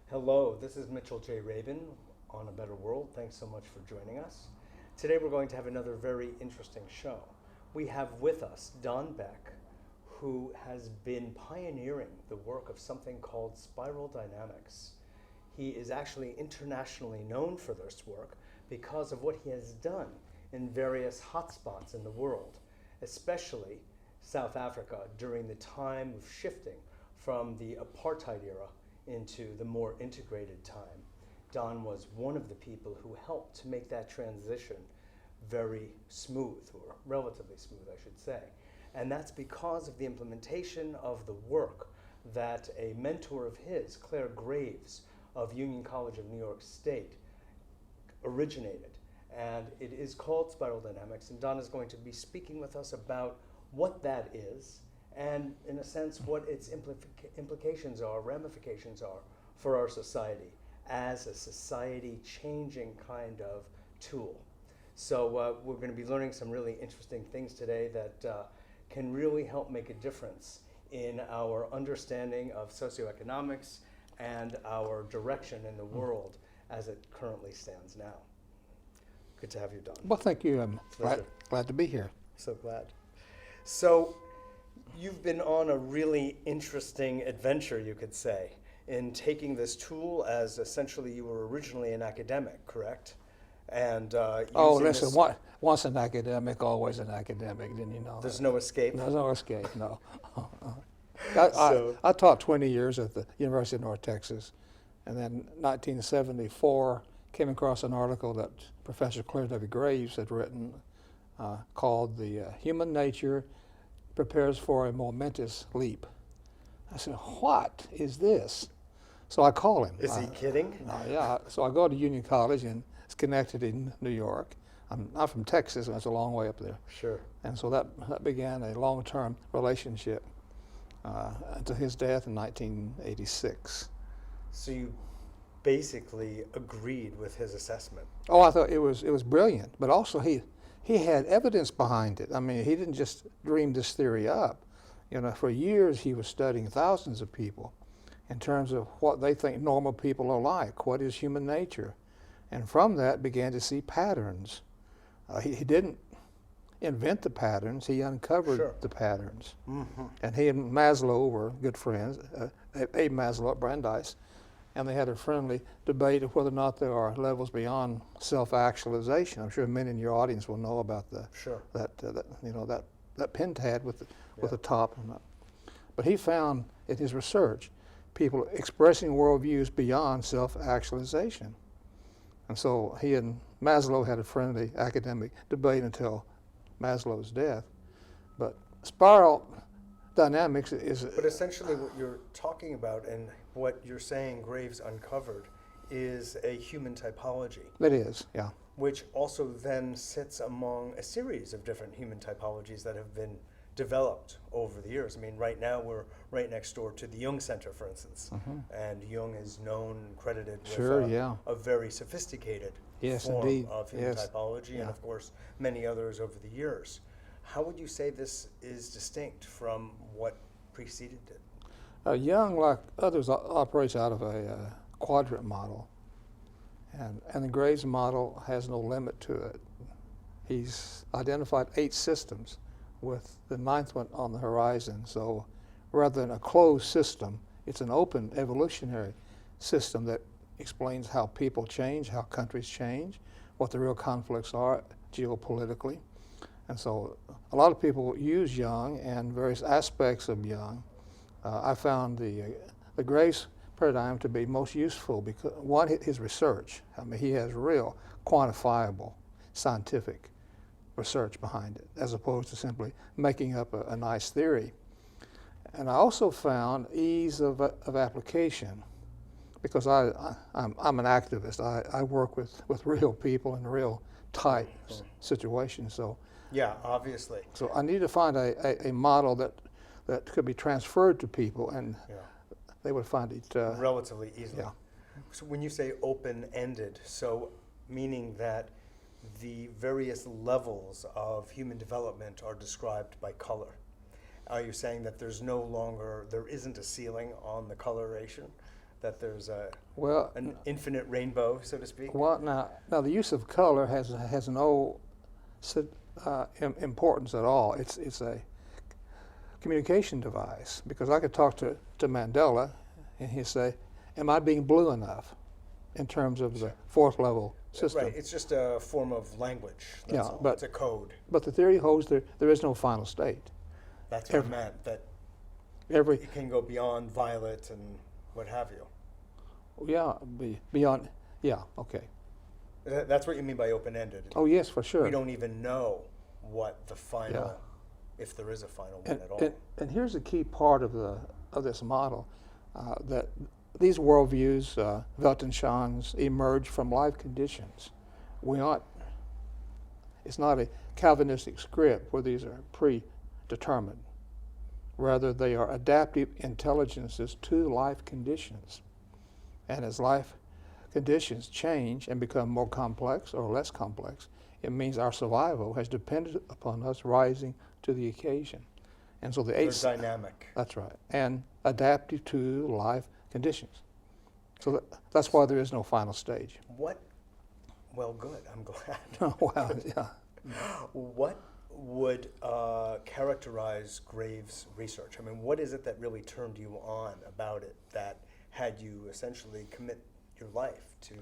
Hello, this is Mitchell J. Rabin on A Better World. Thanks so much for joining us. Today we're going to have another very interesting show. We have with us Don Beck, who has been pioneering the work of something called spiral dynamics. He is actually internationally known for this work because of what he has done in various hotspots in the world, especially South Africa during the time of shifting from the apartheid era into the more integrated time. Don was one of the people who helped to make that transition very smooth, or relatively smooth, I should say. And that's because of the implementation of the work that a mentor of his, Claire Graves of Union College of New York State, originated. And it is called spiral dynamics, and Don is going to be speaking with us about what that is, and in a sense what its implications are, ramifications are for our society as a society changing kind of tool. So we're going to be learning some really interesting things today that can really help make a difference in our understanding of socioeconomics and our direction in the world as it currently stands now. Good to have you, Don. Well, thank you. I'm glad to be here. So glad. So you've been on a really interesting adventure, you could say, in taking this tool as essentially you were originally an academic, correct? And listen, once an academic, always an academic, didn't you know? There's no escape? There's no escape, no. So, I taught 20 years at the University of North Texas, and then 1974 came across an article that Professor Claire W. Graves had written called "The Human Nature Prepares for a Momentous Leap." I said, "What is this?" So I call him. is he kidding? Yeah. So I go to Union College in Schenectady, New York. I'm from Texas, and it's a long way up there. Sure. And so that began a long-term relationship until his death in 1986. So you basically agreed with his assessment. Oh, I thought it was brilliant, but also he had evidence behind it. I mean, he didn't just dream this theory up. You know, for years he was studying thousands of people in terms of what they think normal people are like, what is human nature, and from that began to see patterns. He didn't invent the patterns; he uncovered the patterns. Mm-hmm. And he and Maslow were good friends, Abe Maslow at Brandeis, and they had a friendly debate of whether or not there are levels beyond self-actualization. I'm sure many in your audience will know about that pin pad with the top. But he found in his research people expressing worldviews beyond self-actualization. And so he and Maslow had a friendly academic debate until Maslow's death. But spiral dynamics is... But essentially what you're talking about and what you're saying Graves uncovered is a human typology. It is, yeah. Which also then sits among a series of different human typologies that have been developed over the years. I mean, right now we're right next door to the Jung Center, for instance, and Jung is known, credited with a very sophisticated form of human typology, and of course many others over the years. How would you say this is distinct from what preceded it? Jung, like others, operates out of a quadrant model, and the Graves model has no limit to it. He's identified 8 systems, with the 9th one on the horizon. So rather than a closed system, it's an open evolutionary system that explains how people change, how countries change, what the real conflicts are geopolitically. And so a lot of people use Jung and various aspects of Jung. I found the Graves paradigm to be most useful because, one, his research. I mean, he has real quantifiable scientific research behind it, as opposed to simply making up a nice theory. And I also found ease of application, because I'm an activist. I work with real people in real tight situations. So yeah, obviously. So I need to find a model that could be transferred to people, and they would find it relatively easily. Yeah. So when you say open-ended, so meaning that the various levels of human development are described by color. Are you saying that there isn't a ceiling on the coloration that there's Well, an infinite rainbow, so to speak? well, now the use of color has no importance at all. It's a communication device, because I could talk to Mandela, and he'd say, "Am I being blue enough?" In terms of the fourth level system. Right, it's just a form of language. That's all. But It's a code. But the theory holds there is no final state. That's what I meant, that Every it can go beyond violet and what have you. beyond okay. That's what you mean by open-ended. Oh yes, for sure. We don't even know what the final, if there is a final one at all. And here's a key part of this model, that these worldviews, Weltanschauungs, emerge from life conditions. It's not a Calvinistic script where these are predetermined. Rather, they are adaptive intelligences to life conditions. And as life conditions change and become more complex or less complex, it means our survival has depended upon us rising to the occasion. And so They're dynamic. That's right. And adaptive to life conditions. So that's why there is no final stage. Well, good. I'm glad. Wow, yeah. What would characterize Graves' research? I mean, what is it that really turned you on about it that had you essentially commit your life to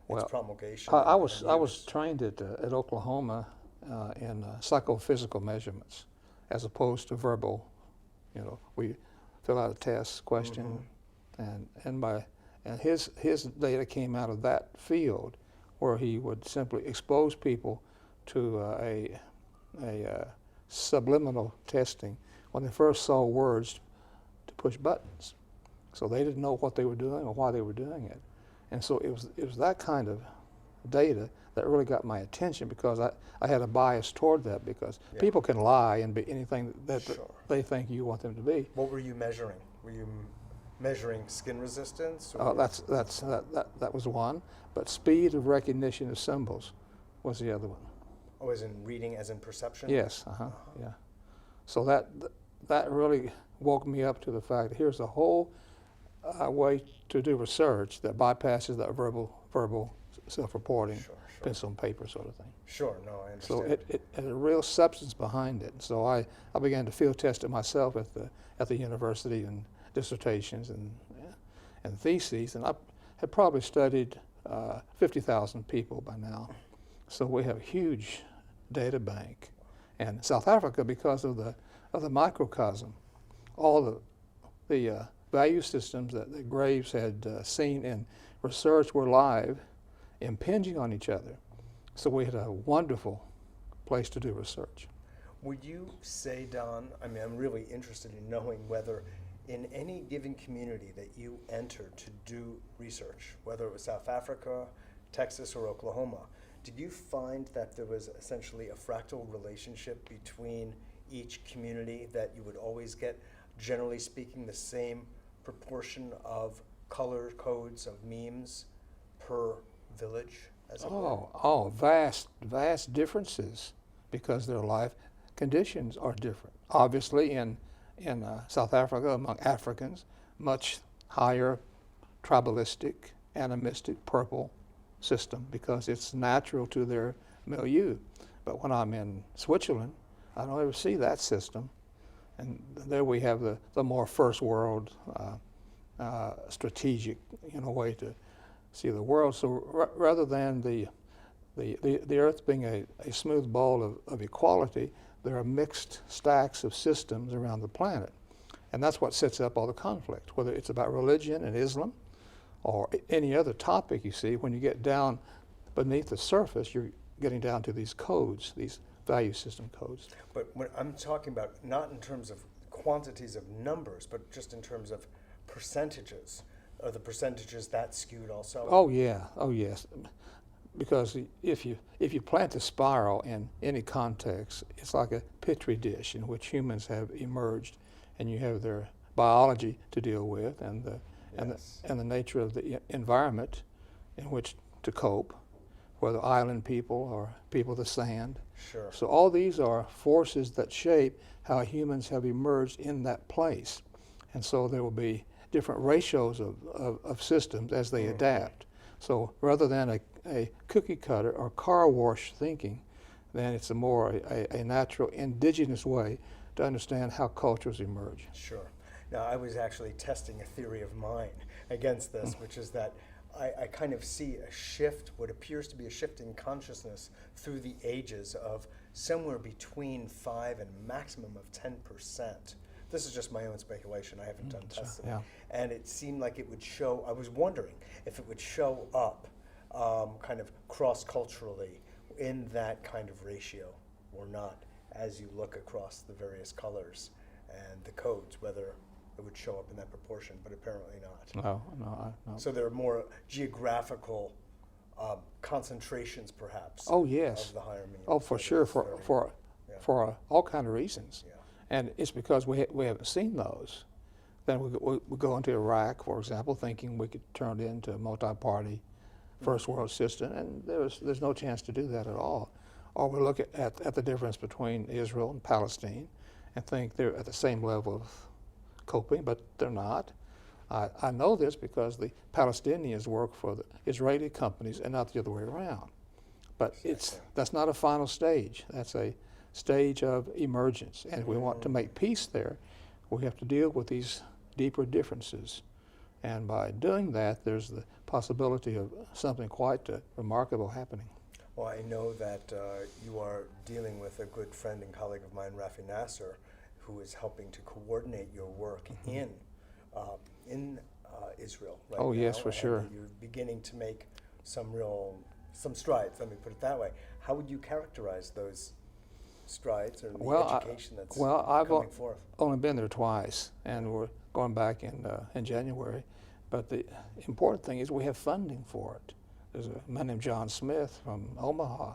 its promulgation? I was trained at Oklahoma in psychophysical measurements, as opposed to verbal. We fill out a test question, and his data came out of that field, where he would simply expose people to a subliminal testing when they first saw words to push buttons. So they didn't know what they were doing or why they were doing it. And so it was that kind of data that really got my attention, because I had a bias toward that, because people can lie and be anything that they think you want them to be. What were you measuring? Were you measuring skin resistance? That was one, but speed of recognition of symbols was the other one. Oh, as in reading, as in perception? Yes, yeah. So that really woke me up to the fact that here's a whole way to do research that bypasses that verbal self-reporting, pencil and paper sort of thing. Sure, no, I understand. So it had a real substance behind it. So I began to field test it myself at the university, and dissertations and theses, and I had probably studied 50,000 people by now. So we have a huge data bank. And South Africa, because of the microcosm, all the value systems that Graves had seen in research were live, impinging on each other. So we had a wonderful place to do research. Would you say, Don, I mean, I'm really interested in knowing whether in any given community that you entered to do research, whether it was South Africa, Texas, or Oklahoma, did you find that there was essentially a fractal relationship between each community, that you would always get, generally speaking, the same proportion of color codes of memes per village, as it were? Vast differences, because their life conditions are different. Obviously, in South Africa, among Africans, much higher tribalistic, animistic, purple system, because it's natural to their milieu. But when I'm in Switzerland, I don't ever see that system. And there we have the more first world strategic, way to see the world. So rather than the Earth being a smooth ball of equality, there are mixed stacks of systems around the planet. And that's what sets up all the conflict, whether it's about religion and Islam or any other topic. You see, when you get down beneath the surface, you're getting down to these codes, these value system codes. But when I'm talking about, not in terms of quantities of numbers, but just in terms of percentages. Are the percentages that skewed also? Oh yes. Because if you plant a spiral in any context, it's like a petri dish in which humans have emerged, and you have their biology to deal with, and the nature of the environment in which to cope, whether island people or people of the sand. Sure. So all these are forces that shape how humans have emerged in that place, and so there will be different ratios of systems as they adapt. So rather than a cookie cutter or car wash thinking, then it's a natural indigenous way to understand how cultures emerge. Sure. Now, I was actually testing a theory of mine against this, which is that I kind of see a shift, what appears to be a shift in consciousness through the ages of somewhere between 5 and maximum of 10%. This is just my own speculation. I haven't done testing. Yeah. And it seemed like it would show, I was wondering if it would show up kind of cross-culturally in that kind of ratio or not, as you look across the various colors and the codes, whether it would show up in that proportion, but apparently not. No. So there are more geographical concentrations, perhaps. Oh yes. Of the higher means. Oh, for sure, for all kind of reasons. Yeah. And it's because we haven't seen those. Then we go into Iraq, for example, thinking we could turn it into a multi-party first world system, and there's no chance to do that at all. Or we look at the difference between Israel and Palestine and think they're at the same level of coping, but they're not. I know this because the Palestinians work for the Israeli companies and not the other way around. But that's not a final stage. That's a stage of emergence. And if we want to make peace there, we have to deal with these deeper differences. And by doing that, there's the possibility of something quite remarkable happening. Well, I know that you are dealing with a good friend and colleague of mine, Rafi Nasser, who is helping to coordinate your work in Israel right now. Oh, yes, for sure. And you're beginning to make some strides, let me put it that way. How would you characterize those strides or the education that's coming forth? Only been there twice, and we're going back in January. But the important thing is we have funding for it. There's a man named John Smith from Omaha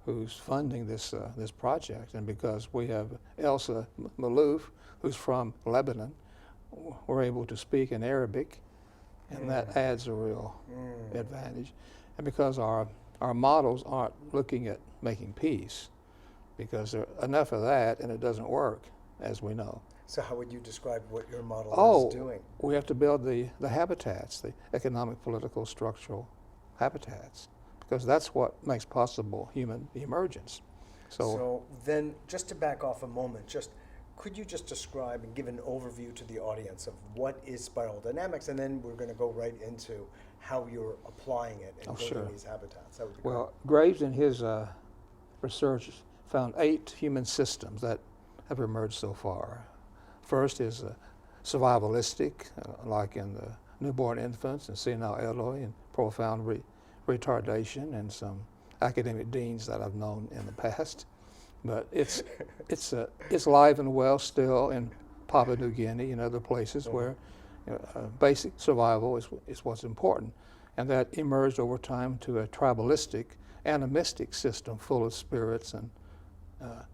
who's funding this project, and because we have Elsa Malouf, who's from Lebanon, we're able to speak in Arabic, and that adds a real advantage. And because our models aren't looking at making peace, because there enough of that and it doesn't work, as we know. So how would you describe what your model is doing? We have to build the habitats, the economic, political, structural habitats, because that's what makes possible human emergence. So then, just to back off a moment, could you just describe and give an overview to the audience of what is spiral dynamics, and then we're going to go right into how you're applying it and building these habitats. That would be great. Graves in his research found 8 human systems that have emerged so far. First is survivalistic, like in the newborn infants and senile elderly and profound retardation, and some academic deans that I've known in the past. But it's alive and well still in Papua New Guinea and other places where basic survival is what's important. And that emerged over time to a tribalistic, animistic system full of spirits and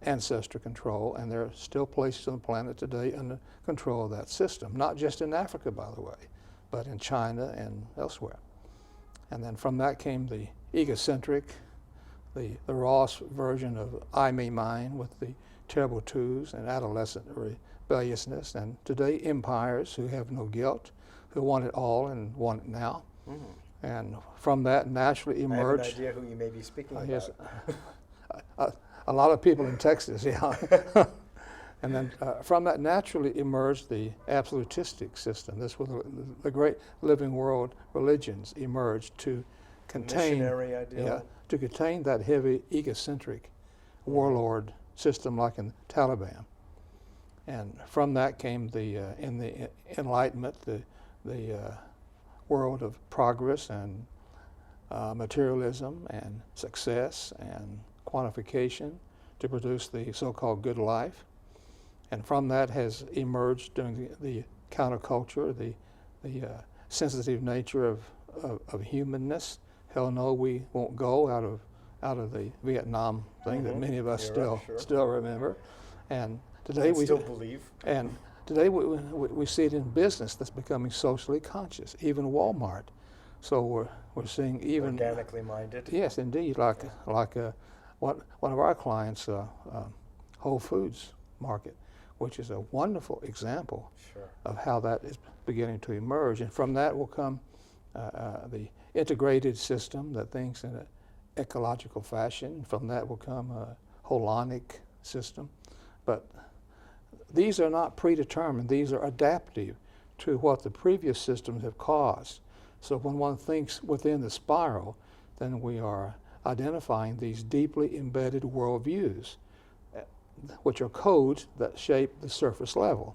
ancestor control, and there are still places on the planet today under control of that system, not just in Africa, by the way, but in China and elsewhere. And then from that came the egocentric, the raw version of I, me, mine, with the terrible twos and adolescent rebelliousness, and today empires who have no guilt, who want it all and want it now. And from that naturally emerged. I have an idea who you may be speaking about. Yes, a lot of people in Texas, yeah. And then from that naturally emerged the absolutistic system. This was the great living world religions emerged to contain, missionary ideal. To contain that heavy egocentric warlord system like in Taliban. And from that came in the Enlightenment, the world of progress and materialism and success and quantification to produce the so-called good life. And from that has emerged during the counterculture, the sensitive nature of humanness. Hell no, we won't go out of the Vietnam thing that many of us still remember. And today we still believe. And today we see it in business that's becoming socially conscious, even Walmart. So we're seeing even organically minded. Yes, indeed. Like one of our clients, Whole Foods Market, which is a wonderful example Sure. of how that is beginning to emerge. And from that will come the integrated system that thinks in an ecological fashion. From that will come a holonic system. But these are not predetermined. These are adaptive to what the previous systems have caused. So when one thinks within the spiral, then we are identifying these deeply embedded worldviews, which are codes that shape the surface level.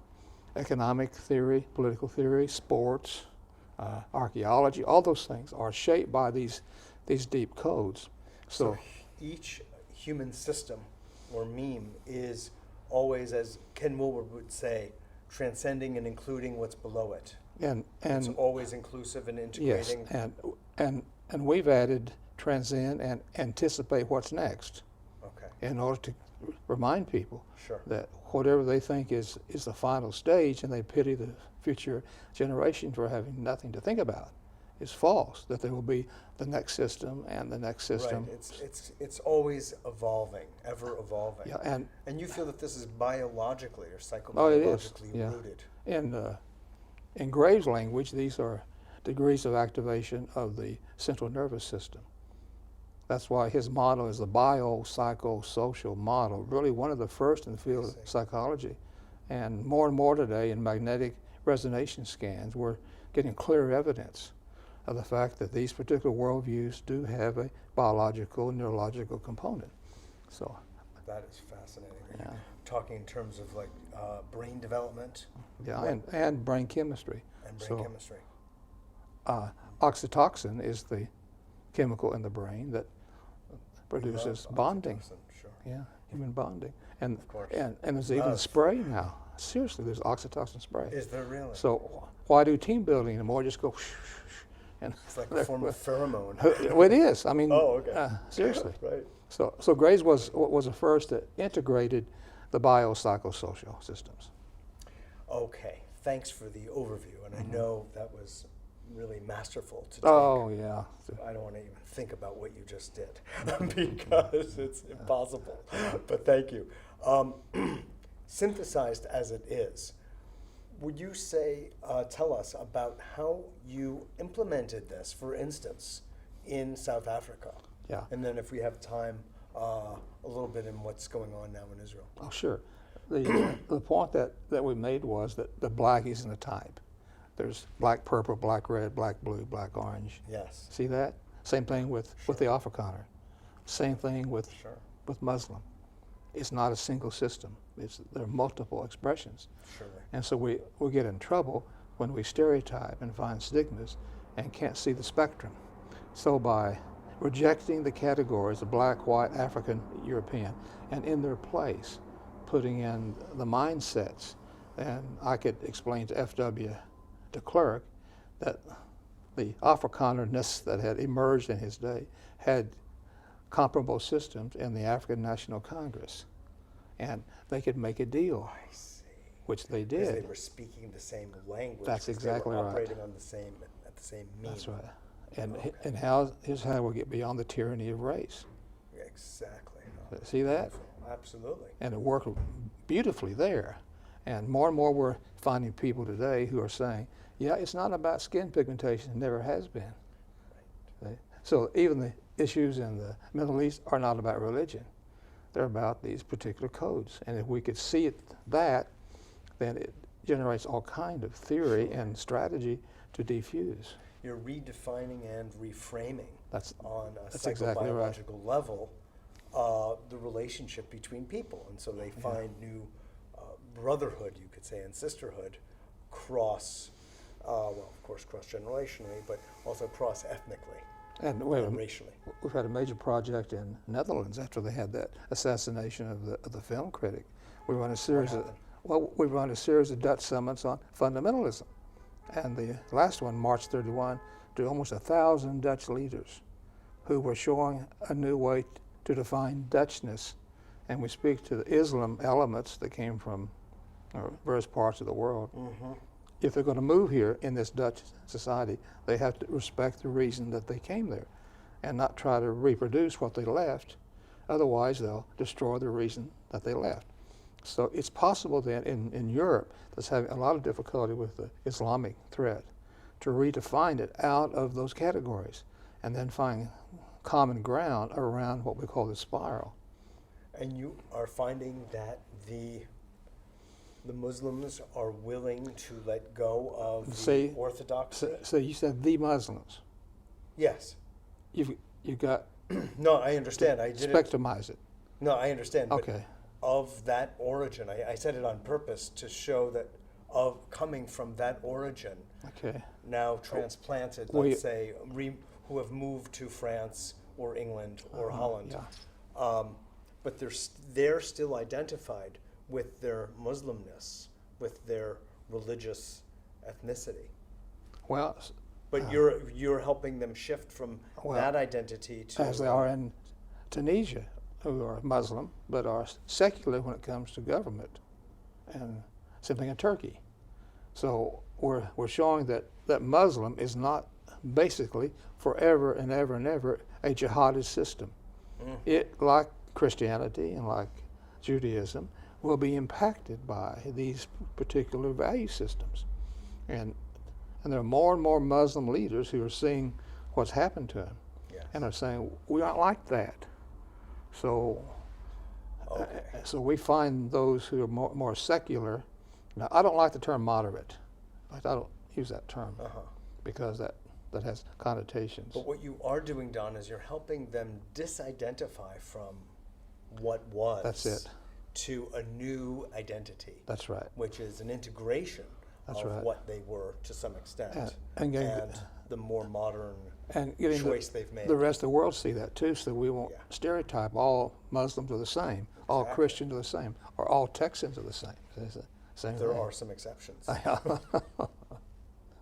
Economic theory, political theory, sports, archaeology, all those things are shaped by these deep codes. So each human system or meme is always, as Ken Wilber would say, transcending and including what's below it. And it's always inclusive and yes, integrating. and we've added transcend and anticipate what's next. Okay. In order to remind people Sure. that whatever they think is the final stage, and they pity the future generation for having nothing to think about, is false. That there will be the next system and the next system. Right. It's always evolving, ever evolving. Yeah, and you feel that this is biologically or oh, it psychobiologically is. Yeah. rooted. In Graves' language, these are degrees of activation of the central nervous system. That's why his model is the biopsychosocial model, really one of the first in the field of psychology. And more today in magnetic resonance scans, we're getting clear evidence of the fact that these particular worldviews do have a biological, neurological component. So that is fascinating. Yeah. Talking in terms of like brain development. Yeah, and brain chemistry. And brain chemistry. Oxytocin is the chemical in the brain that produces bonding. Sure. Yeah, human bonding. And of course. And there's even spray now. Seriously, there's oxytocin spray. Is there really? So why do team building anymore? Just go and it's like a form of pheromone. Well, it is. I mean, oh, okay. Seriously. Right. So Graves was the first that integrated the biopsychosocial systems. Okay. Thanks for the overview, and I know that was really masterful to take. Oh, yeah. I don't want to even think about what you just did because it's impossible. But thank you. Synthesized as it is, would you say, tell us about how you implemented this, for instance, in South Africa? Yeah. And then if we have time, a little bit in what's going on now in Israel. Oh, sure. The point that we made was that the black isn't a type. There's black purple, black red, black blue, black orange. Yes. See that? Same thing with the Afrikaner. Same thing with Muslim. It's not a single system. There are multiple expressions. Surely. And so we get in trouble when we stereotype and find stigmas and can't see the spectrum. So by rejecting the categories of black, white, African, European, and in their place, putting in the mindsets, and I could explain to F.W. de Klerk that the Afrikanerness that had emerged in his day had comparable systems in the African National Congress. And they could make a deal, I see. Which they did. Because they were speaking the same language. That's exactly they were right. Operating on at the same mean. That's right. And here's how we get beyond the tyranny of race. Exactly. See that? Absolutely. And it worked beautifully there. And more we're finding people today who are saying, yeah, it's not about skin pigmentation, it never has been. Right. So even the issues in the Middle East are not about religion. They're about these particular codes. And if we could see then it generates all kind of theory and strategy to defuse. You're redefining and reframing on a psychobiological exactly right. level the relationship between people. And so they find new brotherhood, you could say, and sisterhood cross, of course, cross-generationally, but also cross-ethnically and racially. We've had a major project in Netherlands after they had that assassination of the film critic. We run a series of Dutch summits on fundamentalism. And the last one, March 31, to almost 1,000 Dutch leaders who were showing a new way to define Dutchness. And we speak to the Islam elements that came from various parts of the world. Mm-hmm. If they're going to move here in this Dutch society, they have to respect the reason that they came there and not try to reproduce what they left. Otherwise, they'll destroy the reason that they left. So it's possible that in Europe that's having a lot of difficulty with the Islamic threat to redefine it out of those categories and then find common ground around what we call the spiral. And you are finding that the Muslims are willing to let go of the orthodoxy? So you said the Muslims. Yes. You got No, I understand. I didn't. spectrumize it. No, I understand. But Okay. of that origin, I said it on purpose to show that of coming from that origin, Okay. now transplanted, Well, let's say, who have moved to France or England or Holland, Yeah. but they're still identified with their Muslimness, with their religious ethnicity. Well, But you're helping them shift from Well, that identity to as they are in Tunisia, who are Muslim but are secular when it comes to government, and same thing in Turkey. So we're showing that Muslim is not basically forever and ever and ever a jihadist system. It, like Christianity and like Judaism, will be impacted by these particular value systems. And there are more and more Muslim leaders who are seeing what's happened to them, Yes. and are saying, we aren't like that. So, Okay. so we find those who are more secular. Now, I don't like the term moderate. I don't use that term Uh-huh. because that has connotations. But what you are doing, Don, is you're helping them disidentify from what was. That's it. To a new identity. That's right. Which is an integration That's of right. what they were to some extent, And getting and the more modern and getting choice they've made. the rest of the world see that too, so we won't Yeah. stereotype all Muslims are the same, all Exactly. Christians are the same, or all Texans are the same. It's the same There thing. are some exceptions.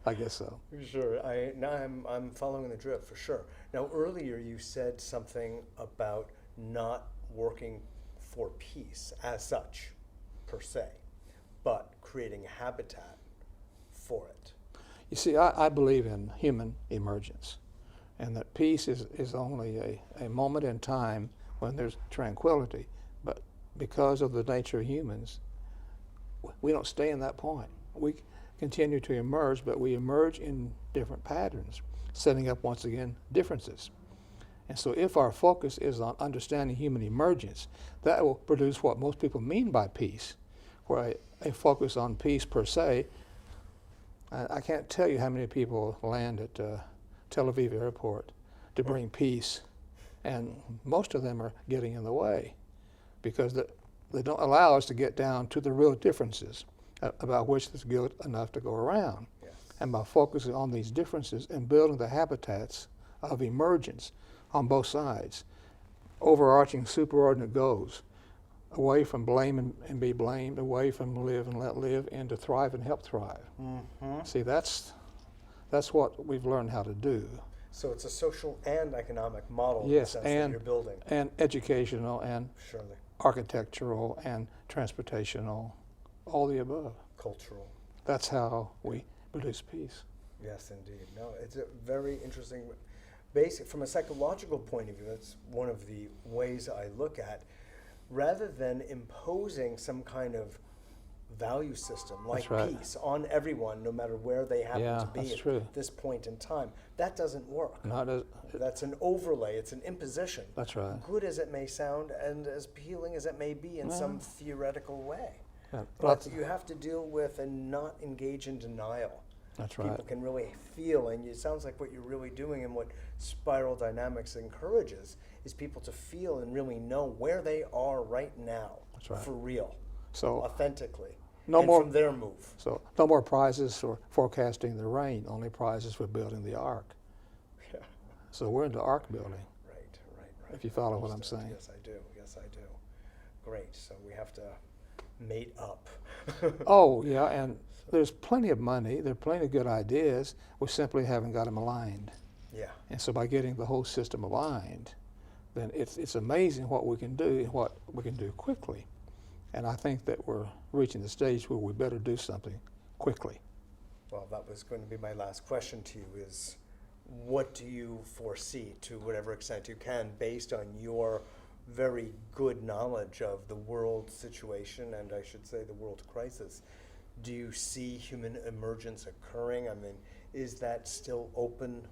I guess so. Sure, I'm following the drift for sure. Now, earlier you said something about not working for peace as such, per se, but creating a habitat for it. You see, I believe in human emergence, and that peace is only a moment in time when there's tranquility. But because of the nature of humans, we don't stay in that point. We continue to emerge, but we emerge in different patterns, setting up, once again, differences. And so if our focus is on understanding human emergence, that will produce what most people mean by peace, where a focus on peace per se. I can't tell you how many people land at Tel Aviv airport to bring peace, and most of them are getting in the way because they don't allow us to get down to the real differences about which there's good enough to go around. Yes. And by focusing on these differences and building the habitats of emergence on both sides, overarching superordinate goals, away from blame and be blamed, away from live and let live, into thrive and help thrive. Mm-hmm. See, that's what we've learned how to do. So it's a social and economic model in Yes, the sense that and you're building. and educational and Surely. architectural and transportational, all the above. Cultural. That's how we produce peace. Yes, indeed. No, it's a very interesting, basic, from a psychological point of view, that's one of the ways I look at, rather than imposing some kind of value system like That's right. peace on everyone, no matter where they happen Yeah, to be that's at true. this point in time. That doesn't work. Not as, That's an overlay, it's an imposition. that's right. Good as it may sound and as appealing as it may be in some theoretical way. Yeah, But you have to deal with and not engage in denial. that's right. People can really feel, and it sounds like what you're really doing and what Spiral Dynamics encourages is people to feel and really know where they are right now. That's right. For real, So authentically, no and more- from their move. So no more prizes for forecasting the rain, only prizes for building the ark. Yeah. So we're into ark building. Right. If you follow what I'm Understood. saying. Yes, I do. Great, so we have to mate up. Oh, yeah, and there's plenty of money, there are plenty of good ideas, we simply haven't got them aligned. Yeah, And so by getting the whole system aligned, then it's amazing what we can do and what we can do quickly. And I think that we're reaching the stage where we better do something quickly. well, that was going to be my last question to you is, what do you foresee, to whatever extent you can, based on your very good knowledge of the world situation, and I should say the world crisis. Do you see human emergence occurring? I mean, is that still open?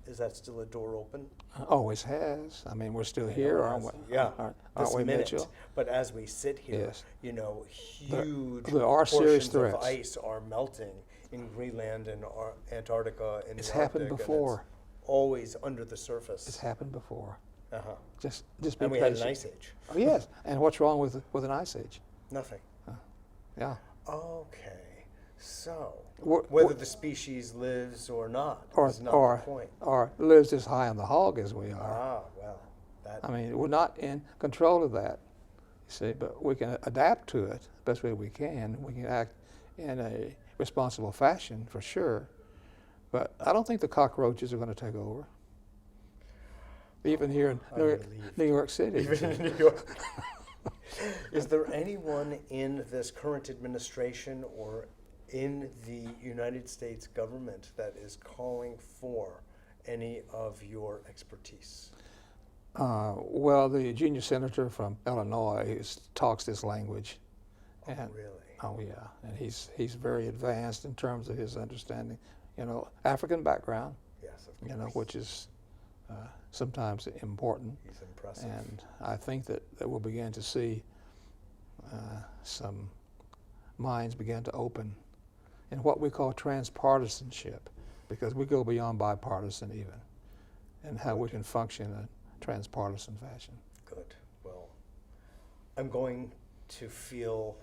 Is that still a door open? Always has. I mean, we're still You here, know, aren't we? Yeah, Aren't this we, minute. Mitchell? But as we sit here, Yes. you know, huge There are serious portions of threats. ice are melting in Greenland and Antarctica and It's the Arctic, happened and before. it's always under the surface. It's happened before. Uh-huh. Just be And we had patient. an ice age. Oh, yes. And what's wrong with an ice age? Nothing. Yeah. Okay. So, Wha- whether wha- the species lives or not Or is not or the point. or lives as high on the hog as we are. Ah, well, that. I mean, we're not in control of that. You see, but we can adapt to it the best way we can. We can act in a responsible fashion for sure. But I don't think the cockroaches are going to take over. Even here in I'm New relieved. York City. Even in New York. Is there anyone in this current administration or in the United States government that is calling for any of your expertise? Well, the junior senator from Illinois talks this language. Oh, And- really? Oh yeah, and he's very advanced in terms of his understanding. You know, African background. Yes, of course. You know, which is sometimes important. He's impressive. And I think that we'll begin to see some minds begin to open in what we call transpartisanship, because we go beyond bipartisan even, and how we can function in a transpartisan fashion. Good. Well, I'm going to feel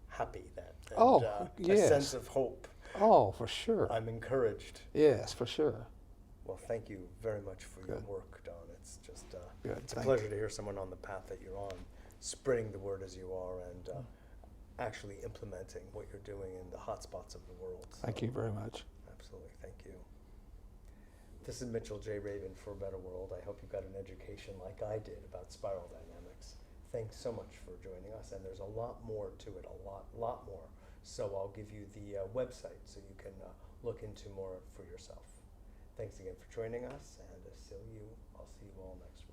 happy then. And, Oh, a yes. sense of hope. Oh, for sure. I'm encouraged. Yes, for sure. Well, thank you very much for your Good. work, Don. It's just Good. it's a Thank pleasure to hear someone on the path that you're on, spreading the word as you are, and actually implementing what you're doing in the hot spots of the world. Thank So, you very much. Absolutely, thank you. This is Mitchell J. Raven for a Better World. I hope you got an education like I did about spiral dynamics. Thanks so much for joining us, and there's a lot more to it, a lot more. So I'll give you the website so you can look into more for yourself. Thanks again for joining us, and I'll see you all next week.